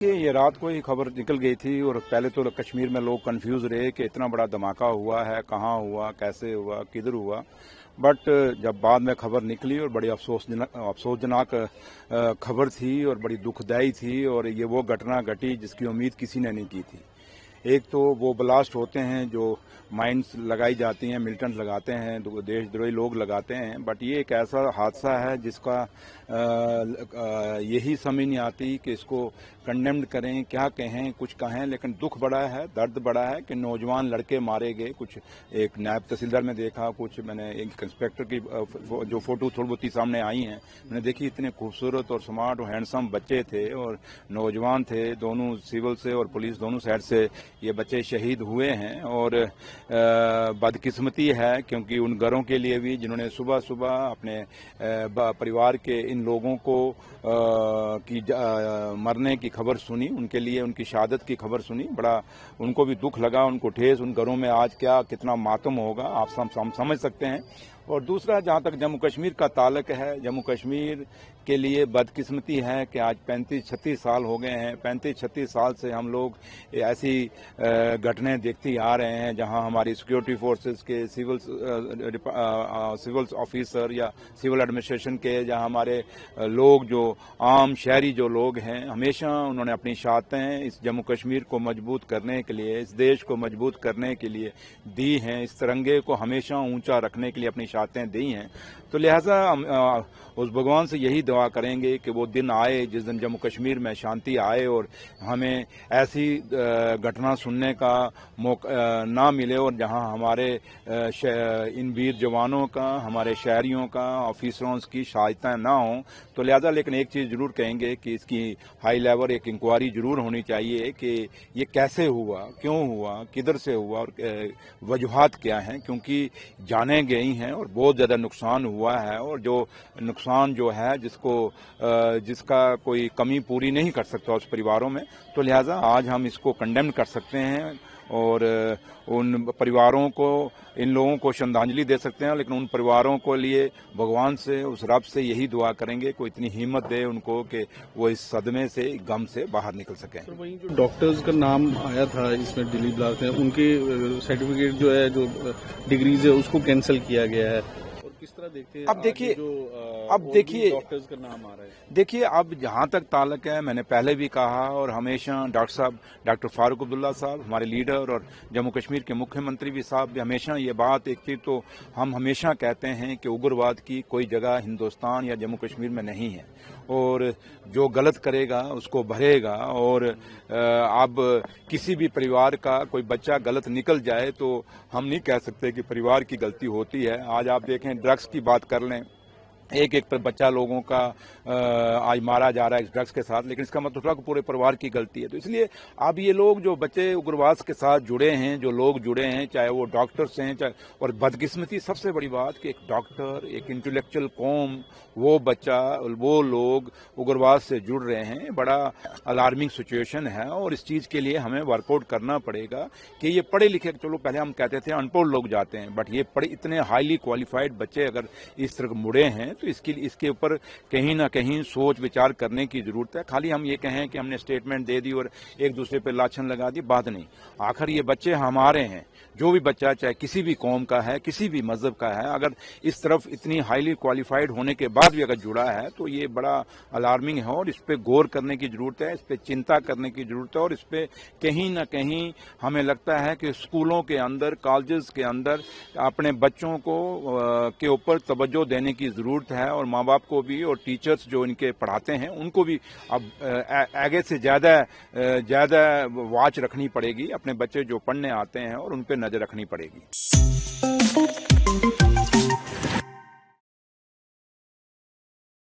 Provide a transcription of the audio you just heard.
یہ رات کو ہی خبر نکل گئی تھی اور پہلے تو کشمیر میں لوگ کنفیوز رہے کہ اتنا بڑا دھماکہ ہوا ہے، کہاں ہوا، کیسے ہوا، کدھر ہوا. بٹ جب بعد میں خبر نکلی اور بڑی افسوسناک خبر تھی اور بڑی دکھ دائی تھی، اور یہ وہ گھٹنا گھٹی جس کی امید کسی نے نہیں کی تھی. ایک تو وہ بلاسٹ ہوتے ہیں جو مائنس لگائی جاتی ہیں، ملٹنٹ لگاتے ہیں، دیش دروہی لوگ لگاتے ہیں. بٹ یہ ایک ایسا حادثہ ہے جس کا یہی سمجھ نہیں آتی کہ اس کو کنڈیمڈ کریں، کیا کہیں، کچھ کہیں. لیکن دکھ بڑا ہے، درد بڑا ہے کہ نوجوان لڑکے مارے گئے. کچھ ایک نائب تحصیلدار میں دیکھا، کچھ میں نے ایک انسپیکٹر کی جو فوٹو تھوڑی بہت سامنے آئی ہیں میں نے دیکھی. اتنے خوبصورت اور سمارٹ اور ہینڈسم بچے تھے اور نوجوان تھے، دونوں سول سے اور پولیس دونوں سائڈ سے یہ بچے شہید ہوئے ہیں. اور بدقسمتی ہے کیونکہ ان گھروں کے لیے بھی جنہوں نے صبح صبح اپنے پریوار کے ان لوگوں کو کی مرنے کی خبر سنی، ان کے لیے ان کی شہادت کی خبر سنی، بڑا ان کو بھی دکھ لگا، ان کو ٹھیس. ان گھروں میں آج کتنا ماتم ہوگا آپ سمجھ سکتے ہیں. اور دوسرا جہاں تک جموں کشمیر کا تعلق ہے، جموں کشمیر کے لیے بدقسمتی ہے کہ آج 35-36 سال ہو گئے ہیں. 35-36 سال سے ہم لوگ ایسی گھٹنیں دیکھتے آ رہے ہیں جہاں ہماری سیکورٹی فورسز کے سول آفیسر یا سول ایڈمنسٹریشن کے، جہاں ہمارے لوگ جو عام شہری جو لوگ ہیں، ہمیشہ انہوں نے اپنی شہادتیں اس جموں کشمیر کو مضبوط کرنے کے لیے، اس دیش کو مضبوط کرنے کے لیے دی ہیں. اس ترنگے کو ہمیشہ اونچا رکھنے کے لیے اپنی شہادتیں دی ہیں. تو لہذا اس بھگوان سے یہی دعا کریں گے کہ وہ دن آئے جس دن جموں کشمیر میں شانتی آئے اور ہمیں ایسی گھٹنا سننے کا موقع نہ ملے، اور جہاں ہمارے ان ویر جوانوں کا، ہمارے شہریوں کا، آفیسروں کی شہادتیں نہ ہوں. تو لہذا لیکن ایک چیز ضرور کہیں گے کہ اس کی ہائی لیول ایک انکوائری ضرور ہونی چاہیے کہ یہ کیسے ہوا، کیوں ہوا، کدھر سے ہوا اور وجوہات کیا ہیں. کیونکہ جانیں گئی ہیں اور بہت زیادہ نقصان ہوا ہے، اور جو نقصان جو ہے جس کا کوئی کمی پوری نہیں کر سکتا اس پریواروں میں. تو لہذا آج ہم اس کو کنڈیم کر سکتے ہیں اور ان پریواروں کو، ان لوگوں کو شردھانجلی دے سکتے ہیں. لیکن ان پریواروں کو لیے بھگوان سے، اس رب سے یہی دعا کریں گے کہ اتنی ہمت دے ان کو کہ وہ اس صدمے سے، غم سے باہر نکل سکیں. سر وہیں جو ڈاکٹرز کا نام آیا تھا اس میں دلی بلاک میں، ان کے سرٹیفکیٹ جو ہے، جو ڈگریز ہے، اس کو کینسل کیا گیا ہے. کس طرح دیکھتے ہیں اب دیکھیے ڈاکٹرز کا نام آ رہا ہے؟ دیکھیے اب جہاں تک تعلق ہے، میں نے پہلے بھی کہا اور ہمیشہ ڈاکٹر فاروق عبداللہ صاحب ہمارے لیڈر اور جموں کشمیر کے مکھیہ منتری بھی صاحب بھی ہمیشہ یہ بات ایک چیز تو ہم ہمیشہ کہتے ہیں کہ اگرواد کی کوئی جگہ ہندوستان یا جموں کشمیر میں نہیں ہے، اور جو غلط کرے گا اس کو بھرے گا. اور اب کسی بھی پریوار کا کوئی بچہ غلط نکل جائے تو ہم نہیں کہہ سکتے کہ پریوار کی غلطی ہوتی ہے. آج آپ دیکھیں ڈرگس کی بات کر لیں، ایک بچہ لوگوں کا آج مارا جا رہا ہے اس ڈرگس کے ساتھ، لیکن اس کا مطلب کہ پورے پریوار کی غلطی ہے. تو اس لیے اب یہ لوگ جو بچے اگرواد کے ساتھ جڑے ہیں، جو لوگ جڑے ہیں، چاہے وہ ڈاکٹرس ہیں، اور بدقسمتی سب سے بڑی بات کہ ایک ڈاکٹر، ایک انٹلیکچوئل قوم، وہ بچہ، وہ لوگ اگرواد سے جڑ رہے ہیں. بڑا الارمنگ سچویشن ہے، اور اس چیز کے لیے ہمیں ورک آؤٹ کرنا پڑے گا کہ یہ پڑھے لکھے، چلو پہلے ہم کہتے تھے ان پڑھ لوگ جاتے ہیں، بٹ یہ اتنے ہائیلی کوالیفائڈ بچے اگر اس طرح مڑے ہیں تو اس کے اوپر کہیں نہ کہیں سوچ وچار کرنے کی ضرورت ہے. خالی ہم یہ کہیں کہ ہم نے اسٹیٹمنٹ دے دی اور ایک دوسرے پہ لاچھن لگا دی، بات نہیں. آخر یہ بچے ہمارے ہیں. جو بھی بچہ چاہے کسی بھی قوم کا ہے، کسی بھی مذہب کا ہے، اگر اس طرف اتنی ہائیلی کوالیفائڈ ہونے کے بعد بھی اگر جڑا ہے تو یہ بڑا الارمنگ ہے، اور اس پہ غور کرنے کی ضرورت ہے، اس پہ چنتا کرنے کی ضرورت ہے. اور اس پہ کہیں نہ کہیں ہمیں لگتا ہے کہ اسکولوں کے اندر، کالجز کے اندر اپنے بچوں کو کے اوپر توجہ دینے کی ضرورت ہے، اور ماں باپ کو بھی، اور ٹیچرز جو ان کے پڑھاتے ہیں ان کو بھی اب آگے سے زیادہ واچ رکھنی پڑے گی. اپنے بچے جو پڑھنے آتے ہیں اور ان پہ نظر رکھنی پڑے گی.